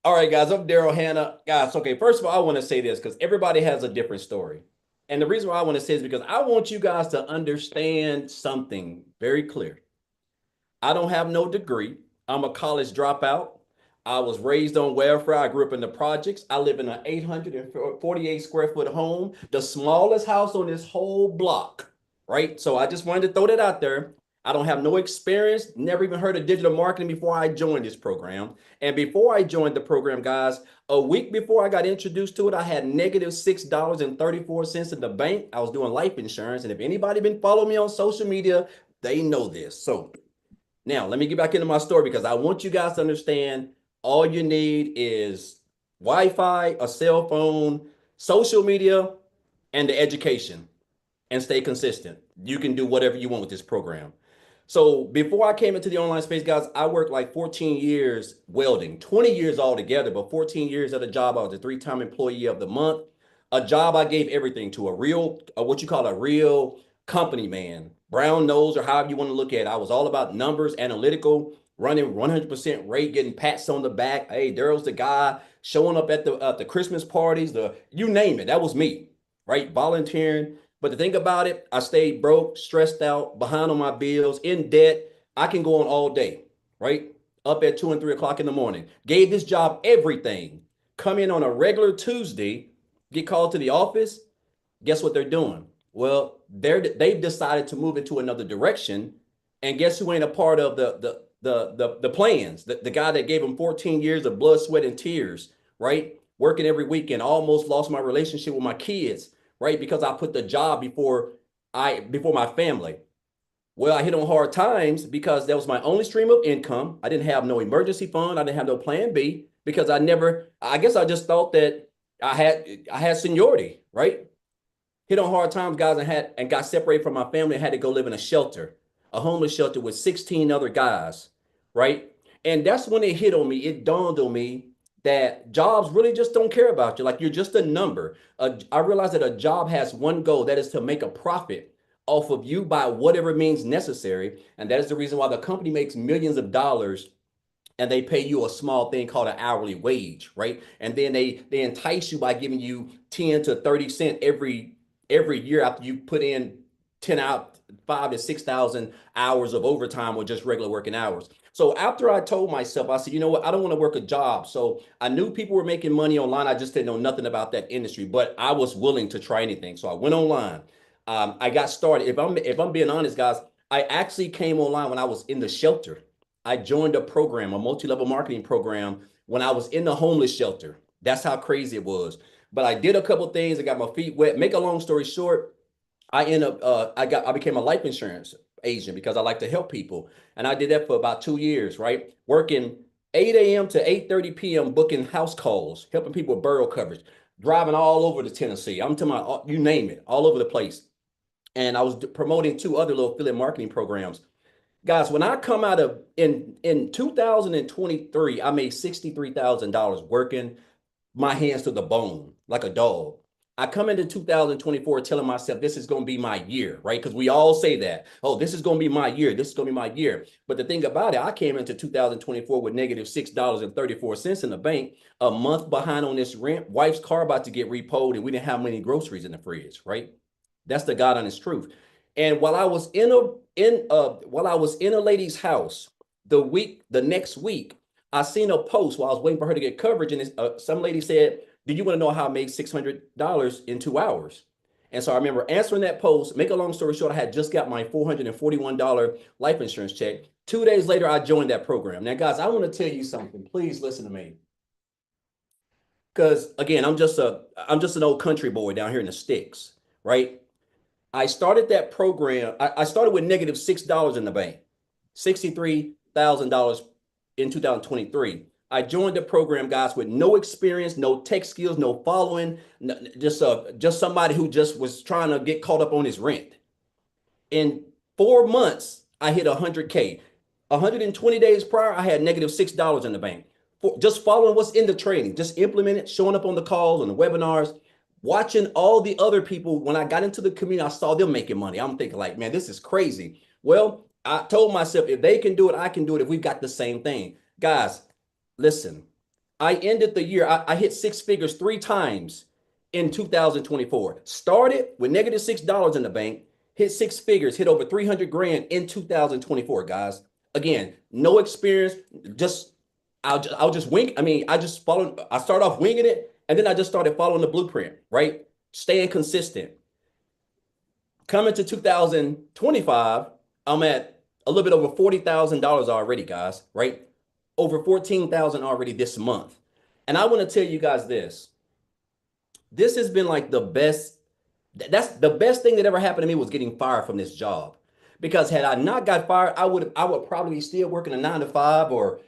All right, guys, I'm Daryl Hannah. Guys, okay, first of all, I want to say this because everybody has a different story. And the reason why I want to say is because I want you guys to understand something very clear. I don't have no degree. I'm a college dropout. I was raised on welfare. I grew up in the projects. I live in an 848 square foot home, the smallest house on this whole block, right? So I just wanted to throw that out there. I don't have no experience, never even heard of digital marketing before I joined this program. And before I joined the program, guys, a week before I got introduced to it, I had negative $6.34 in the bank. I was doing life insurance. And if anybody been following me on social media, they know this. So now let me get back into my story because I want you guys to understand all you need is Wi-Fi, a cell phone, social media, and the education, and stay consistent. You can do whatever you want with this program. So before I came into the online space, guys, I worked like 14 years welding, 20 years altogether, but 14 years at a job. I was a 3-time employee of the month, a job I gave everything to, a real, what you call a real company man, brown nose or however you want to look at it. I was all about numbers, analytical, running 100% rate, getting pats on the back. Hey, Daryl's the guy, showing up at the Christmas parties, you name it. That was me, right? Volunteering. But the thing about it, I stayed broke, stressed out, behind on my bills, in debt. I can go on all day, right? Up at 2 and 3 o'clock in the morning. Gave this job everything. Come in on a regular Tuesday, get called to the office. Guess what they're doing? Well, they've decided to move into another direction. And guess who ain't a part of the plans? The guy that gave them 14 years of blood, sweat, and tears, right? Working every weekend, almost lost my relationship with my kids, right? Because I put the job before my family. Well, I hit on hard times because that was my only stream of income. I didn't have no emergency fund. I didn't have no plan B because I guess I just thought that I had seniority, right? Hit on hard times, guys, and got separated from my family and had to go live in a homeless shelter with 16 other guys, right? And that's when it hit on me. It dawned on me that jobs really just don't care about you. Like you're just a number. I realized that a job has one goal, that is to make a profit off of you by whatever means necessary. And that is the reason why the company makes millions of dollars and they pay you a small thing called an hourly wage, right? And then they entice you by giving you 10 to 30 cent every year after you put in 10 out 5 to 6,000 hours of overtime or just regular working hours. So after I told myself, I said, you know what, I don't want to work a job. So I knew people were making money online. I just didn't know nothing about that industry, but I was willing to try anything. So I went online. I got started. If I'm being honest, guys, I actually came online when I was in the shelter. I joined a program, a multi-level marketing program, when I was in the homeless shelter. That's how crazy it was. But I did a couple things. I got my feet wet. Make a long story short, I became a life insurance agent because I like to help people. And I did that for about 2 years, right? Working 8 a.m. to 8:30 p.m. booking house calls, helping people with burial coverage, driving all over the Tennessee. I'm talking about, you name it, all over the place. And I was promoting 2 other little affiliate marketing programs. Guys, when I come out of in 2023, I made $63,000 working my hands to the bone like a dog. I come into 2024 telling myself this is going to be my year, right? Because we all say that. Oh, this is going to be my year. This is going to be my year. But the thing about it, I came into 2024 with negative $6.34 in the bank, a month behind on this rent, wife's car about to get repoed, and we didn't have many groceries in the fridge, right? That's the God honest truth. And while I was in a lady's house the next week, I seen a post while I was waiting for her to get coverage, and some lady said, "Do you want to know how I made $600 in 2 hours?" And so I remember answering that post. Make a long story short, I had just got my $441 life insurance check. 2 days later, I joined that program. Now, guys, I want to tell you something. Please listen to me, because again, I'm just an old country boy down here in the sticks, right? I started that program. I started with negative $6 in the bank, $63,000 in 2023. I joined the program, guys, with no experience, no tech skills, no following, just somebody who just was trying to get caught up on his rent. In 4 months, I hit 100K. 120 days prior, I had negative $6 in the bank. Just following what's in the training, just implementing, showing up on the calls, on the webinars, watching all the other people. When I got into the community, I saw them making money. I'm thinking like, man, this is crazy. Well, I told myself, if they can do it, I can do it if we've got the same thing. Guys, listen, I ended the year, I hit 6 figures 3 times in 2024. Started with negative $6 in the bank, hit 6 figures, hit over 300 grand in 2024, guys. Again, no experience, I'll just wing. I mean, I started off winging it. And then I just started following the blueprint, right? Staying consistent. Coming to 2025, I'm at a little bit over $40,000 already, guys, right? Over 14,000 already this month. And I want to tell you guys this. This has been like the best. That's the best thing that ever happened to me was getting fired from this job. Because had I not got fired, I would probably be still working a 9 to 5, or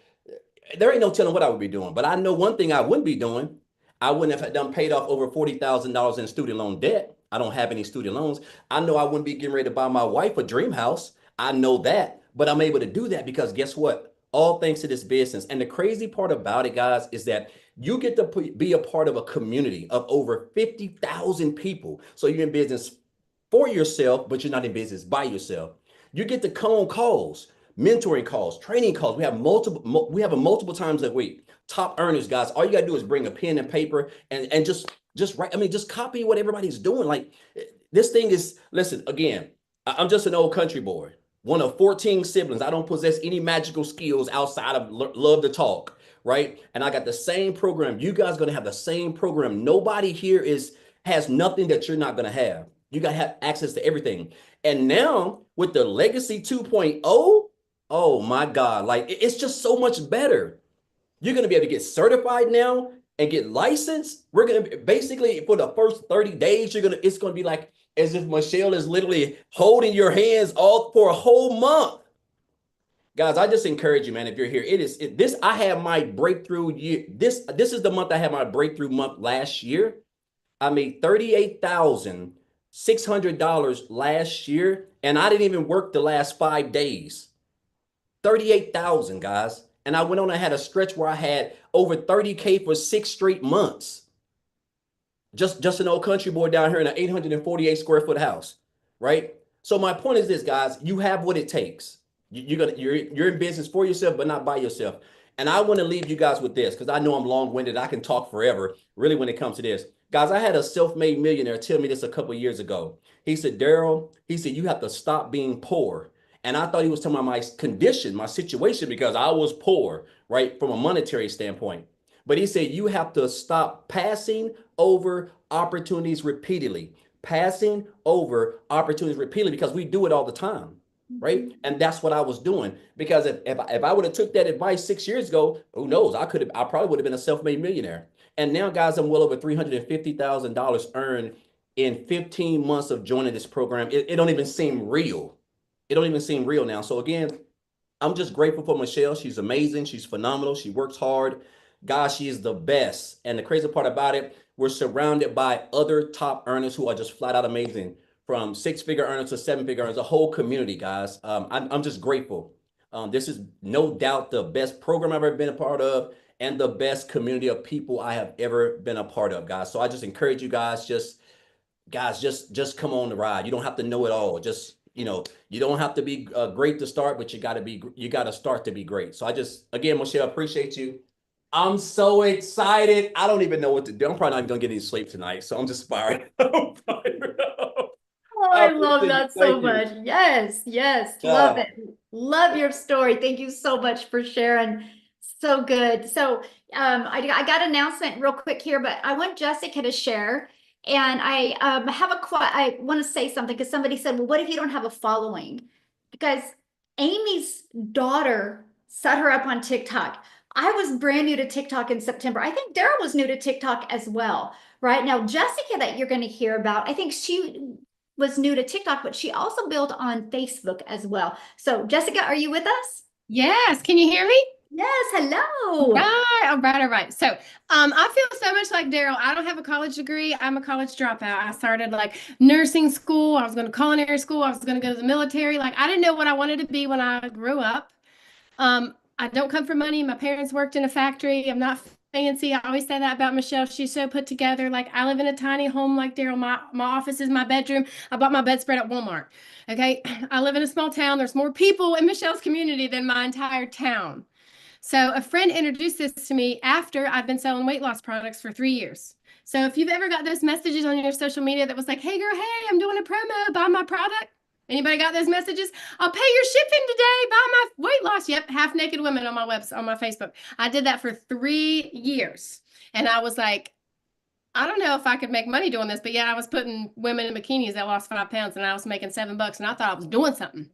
there ain't no telling what I would be doing. But I know one thing I wouldn't be doing. I wouldn't have done paid off over $40,000 in student loan debt. I don't have any student loans. I know I wouldn't be getting ready to buy my wife a dream house. I know that, but I'm able to do that because guess what? All thanks to this business. And the crazy part about it, guys, is that you get to be a part of a community of over 50,000 people. So you're in business for yourself, but you're not in business by yourself. You get to come on calls, mentoring calls, training calls. We have multiple times a week. Top earners, guys. All you gotta do is bring a pen and paper and just write. I mean, just copy what everybody's doing. Like this thing is. Listen, again, I'm just an old country boy, one of 14 siblings. I don't possess any magical skills outside of love to talk, right? And I got the same program. You guys gonna have the same program. Nobody here has nothing that you're not gonna have. You gotta have access to everything. And now with the Legacy 2.0, oh my God, like it's just so much better. You're going to be able to get certified now and get licensed. We're going to basically for the first 30 days, it's going to be like as if Michelle is literally holding your hands all for a whole month. Guys, I just encourage you, man, if you're here, I have my breakthrough year. This is the month I had my breakthrough month last year. I made $38,600 last year, and I didn't even work the last 5 days. 38,000, guys. And I went on and had a stretch where I had over 30K for 6 straight months. Just an old country boy down here in an 848 square foot house, right? So my point is this, guys, you have what it takes. You're in business for yourself, but not by yourself. And I want to leave you guys with this because I know I'm long-winded. I can talk forever, really, when it comes to this. Guys, I had a self-made millionaire tell me this a couple of years ago. He said, Daryl, he said, you have to stop being poor. And I thought he was talking about my condition, my situation, because I was poor, right, from a monetary standpoint. But he said, you have to stop passing over opportunities repeatedly, passing over opportunities repeatedly, because we do it all the time, right? And that's what I was doing. Because if I would have took that advice 6 years ago, who knows? I probably would have been a self-made millionaire. And now, guys, I'm well over $350,000 earned in 15 months of joining this program. It don't even seem real. It don't even seem real now. So again, I'm just grateful for Michelle. She's amazing. She's phenomenal. She works hard. Gosh, she is the best. And the crazy part about it, we're surrounded by other top earners who are just flat out amazing, from six-figure earners to seven-figure earners, a whole community, guys. I'm just grateful. This is no doubt the best program I've ever been a part of and the best community of people I have ever been a part of, guys. So I just encourage you guys, just come on the ride. You don't have to know it all. Just, you don't have to be great to start, but you got to start to be great. So again, Michelle, appreciate you. I'm so excited. I don't even know what to do. I'm probably not even gonna get any sleep tonight. So I'm just fired up. Oh, I love that so much. Yes, yes. Love it. Love your story. Thank you so much for sharing. So good. So I got an announcement real quick here, but I want Jessica to share. And I I want to say something because somebody said, well, what if you don't have a following? Because Amy's daughter set her up on TikTok. I was brand new to TikTok in September. I think Daryl was new to TikTok as well. Right now, Jessica, that you're going to hear about, I think she was new to TikTok, but she also built on Facebook as well. So Jessica, are you with us? Yes. Can you hear me? Yes. Hello. Right. All right. All right. So I feel so much like Daryl. I don't have a college degree. I'm a college dropout. I started like nursing school. I was going to culinary school. I was going to go to the military. Like I didn't know what I wanted to be when I grew up. I don't come from money. My parents worked in a factory. I'm not fancy. I always say that about Michelle. She's so put together. Like I live in a tiny home like Daryl. My office is my bedroom. I bought my bedspread at Walmart. Okay. I live in a small town. There's more people in Michelle's community than my entire town. So a friend introduced this to me after I've been selling weight loss products for 3 years. So if you've ever got those messages on your social media that was like, hey girl, hey, I'm doing a promo, buy my product. Anybody got those messages? I'll pay your shipping today, buy my weight loss. Yep, half naked women on my website, on my Facebook. I did that for 3 years. And I was like, I don't know if I could make money doing this, but yeah, I was putting women in bikinis that lost 5 pounds and I was making $7 and I thought I was doing something.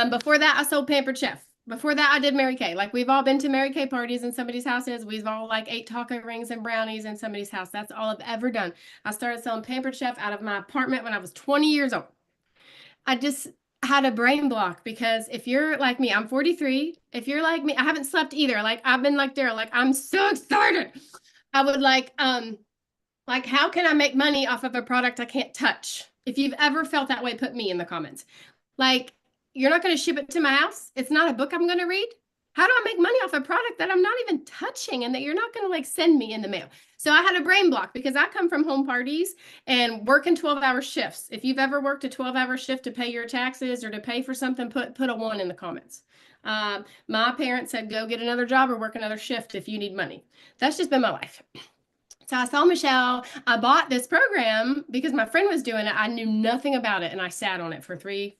Before that, I sold Pampered Chef. Before that, I did Mary Kay. Like we've all been to Mary Kay parties in somebody's houses. We've all like ate taco rings and brownies in somebody's house. That's all I've ever done. I started selling Pampered Chef out of my apartment when I was 20 years old. I just had a brain block because if you're like me, I'm 43. If you're like me, I haven't slept either. Like I've been like Daryl, like I'm so excited. I would like how can I make money off of a product I can't touch? If you've ever felt that way, put me in the comments. Like you're not going to ship it to my house. It's not a book I'm going to read. How do I make money off a product that I'm not even touching and that you're not going to like send me in the mail? So I had a brain block because I come from home parties and working 12-hour shifts. If you've ever worked a 12-hour shift to pay your taxes or to pay for something, put a 1 in the comments. My parents said, go get another job or work another shift if you need money. That's just been my life. So I saw Michelle. I bought this program because my friend was doing it. I knew nothing about it and I sat on it for 3-4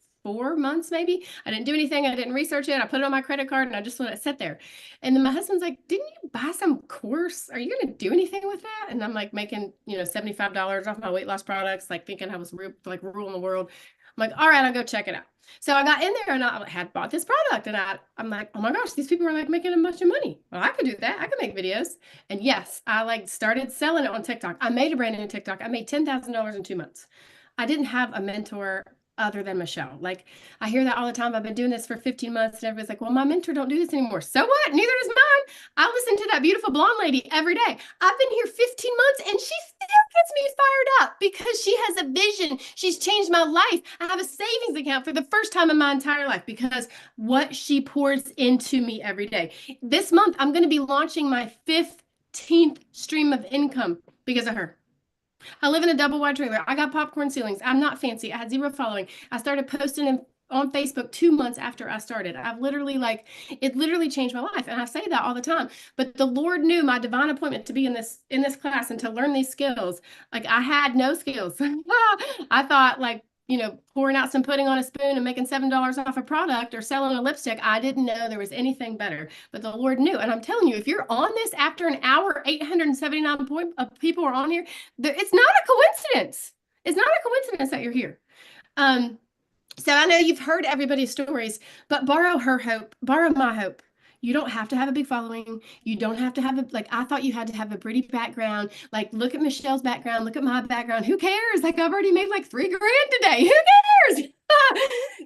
months maybe. I didn't do anything. I didn't research it. I put it on my credit card and I just let it sit there. And then my husband's like, didn't you buy some course? Are you going to do anything with that? And I'm like making, $75 off my weight loss products, like thinking I was like ruling the world. I'm like, all right, I'll go check it out. So I got in there and I had bought this product and I'm like, oh my gosh, these people are like making a bunch of money. Well, I could do that. I could make videos. And yes, I like started selling it on TikTok. I made a brand new TikTok. I made $10,000 in 2 months. I didn't have a mentor other than Michelle. Like I hear that all the time. I've been doing this for 15 months and everybody's like, well, my mentor don't do this anymore. So what? Neither does mine. I listen to that beautiful blonde lady every day. I've been here 15 months and she still gets me fired up because she has a vision. She's changed my life. I have a savings account for the first time in my entire life because what she pours into me every day. This month, I'm going to be launching my 15th stream of income because of her. I live in a double wide trailer. I got popcorn ceilings. I'm not fancy. I had zero following. I started posting on Facebook 2 months after I started. I've literally it literally changed my life. And I say that all the time, but the Lord knew my divine appointment to be in this class and to learn these skills. Like I had no skills. I thought pouring out some pudding on a spoon and making $7 off a product or selling a lipstick. I didn't know there was anything better, but the Lord knew. And I'm telling you, if you're on this after an hour, 879 people are on here, it's not a coincidence. It's not a coincidence that you're here. So I know you've heard everybody's stories, but borrow her hope, borrow my hope. You don't have to have a big following. You don't have to have I thought you had to have a pretty background. Like, look at Michelle's background. Look at my background. Who cares? Like, I've already made like $3 grand today. Who cares?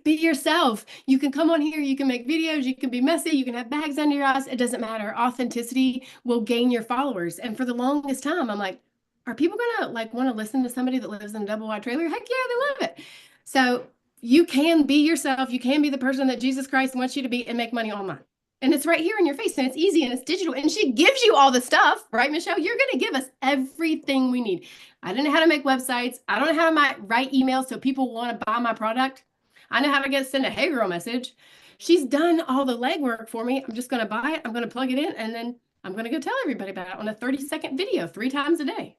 Be yourself. You can come on here. You can make videos. You can be messy. You can have bags under your eyes. It doesn't matter. Authenticity will gain your followers. And for the longest time, I'm like, are people going to want to listen to somebody that lives in a double wide trailer? Heck yeah, they love it. So you can be yourself. You can be the person that Jesus Christ wants you to be and make money online. And it's right here in your face, and it's easy, and it's digital, and she gives you all the stuff, right, Michelle? You're going to give us everything we need. I don't know how to make websites. I don't know how to write emails so people want to buy my product. I know how to send a hey girl message. She's done all the legwork for me. I'm just going to buy it. I'm going to plug it in, and then I'm going to go tell everybody about it on a 30-second video 3 times a day,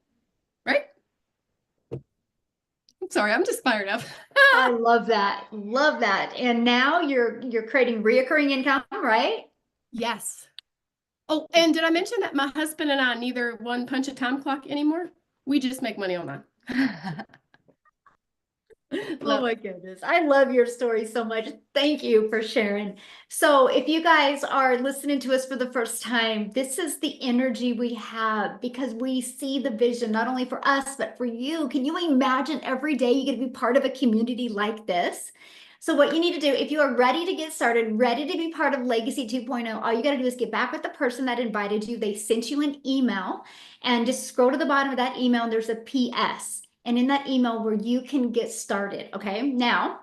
right? I'm sorry, I'm just fired up. I love that. Love that. And now you're creating reoccurring income, right? Yes. Oh, and did I mention that my husband and I neither one punch a time clock anymore? We just make money online. Oh my goodness. I love your story so much. Thank you for sharing. So if you guys are listening to us for the first time, this is the energy we have because we see the vision, not only for us, but for you. Can you imagine every day you get to be part of a community like this? So what you need to do, if you are ready to get started, ready to be part of Legacy 2.0, all you got to do is get back with the person that invited you. They sent you an email, and just scroll to the bottom of that email and there's a PS. And in that email where you can get started, okay? Now,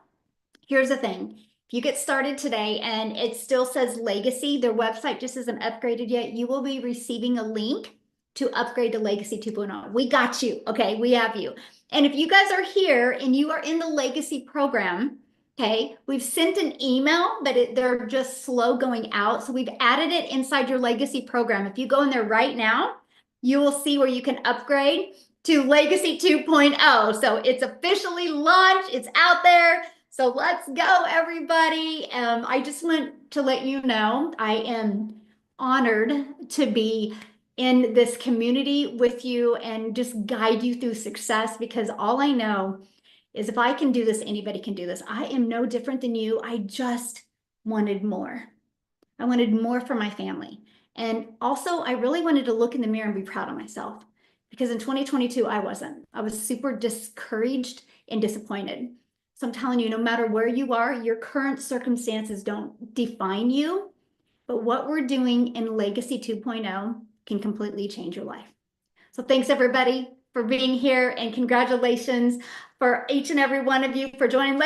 here's the thing. If you get started today and it still says Legacy, their website just isn't upgraded yet, you will be receiving a link to upgrade to Legacy 2.0. We got you, okay? We have you. And if you guys are here and you are in the Legacy program, okay, we've sent an email, but they're just slow going out. So we've added it inside your Legacy program. If you go in there right now, you will see where you can upgrade to Legacy 2.0. So it's officially launched. It's out there. So let's go, everybody. I just want to let you know, I am honored to be in this community with you and just guide you through success, because all I know is if I can do this, anybody can do this. I am no different than you. I just wanted more. I wanted more for my family. And also, I really wanted to look in the mirror and be proud of myself. Because in 2022, I wasn't. I was super discouraged and disappointed. So I'm telling you, no matter where you are, your current circumstances don't define you. But what we're doing in Legacy 2.0 can completely change your life. So thanks, everybody, for being here. And congratulations for each and every one of you for joining.